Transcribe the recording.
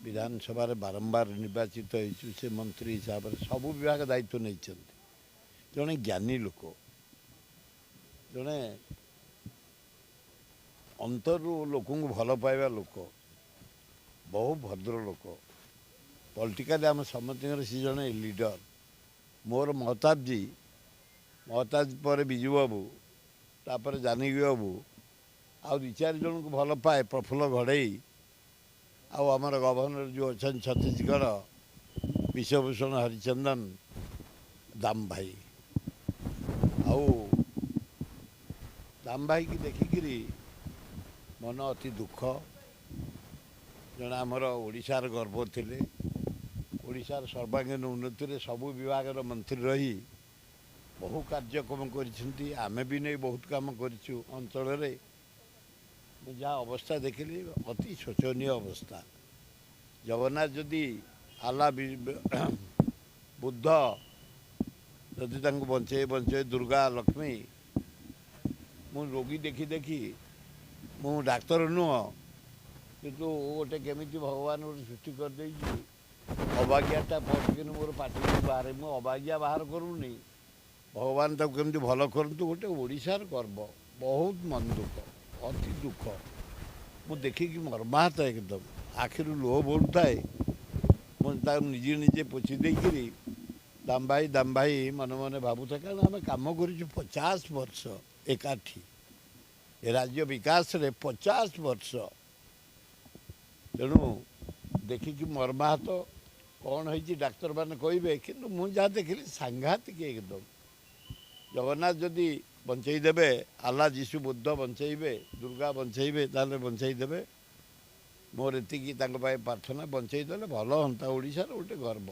विधानसभा बारंबार निर्वाचित हो से मंत्री हिसाब से सबू विभाग दायित्व नहीं जड़े ज्ञानी लोक जड़े अंतरु लोक भल पाइबा लोक बहु भद्र लोक पॉलिटिकली आम समस्त सी जड़े लीडर मोर महताब जी महताब पर विजु बाबू तापर जानकी बाबू आउ दु चार जन को भल पाए प्रफुल्ल घड़ई आमर गवर्नर जो अच्छा छत्तीसगढ़ विश्वभूषण हरिचंदन दाम भाई दाम भाई की देखिकी मन अति दुख जड़े आमर ओडिशार गर्व थिले ओडिशार सर्वांगीन उन्नति रे सबु विभाग मंत्री रही बहु कार्यक्रम करिसेंती आमे भी नहीं बहुत काम करिछु अंचल रे जहाँ अवस्था देखिली अति शोचनीय अवस्था जगन्नाथ जदि आला बुद्ध जदि बंचे बंचे दुर्गा लक्ष्मी मु रोगी देखी देखी मु डाक्तर नुह किंतु गोटे केमी भगवान गोटे सृष्टि कर अबाज्ञाटा पड़क मोर पार्टी बाहर मु अबाज्ञा बाहर करूनी भगवान तक केमती भल करतु गोटे ओडिशार गर्व बहुत मन दुख अति दुख मु देखिकी मर्माहत एकदम आखिर लुह बोलुए मुझे निजे निजे पोछि देकरी दाम भाई मन मन भावुता कारण आम कम कर 50 वर्ष एकाठी राज्य विकास रे 50 वर्ष तेणु देखिकी मर्माहत कौन है डाक्तर मैंने कहे कि मुझे देखिली सांघातिक एकदम जगन्नाथ जदि बंचईदेवे आल्ला जीशु बुद्ध बंचेबे दुर्गा बंचेबे ताले बंचईदेवे मोर एतिकी प्रार्थना बंचईदेले भल हाँ ओडिशार गोटे गर्व।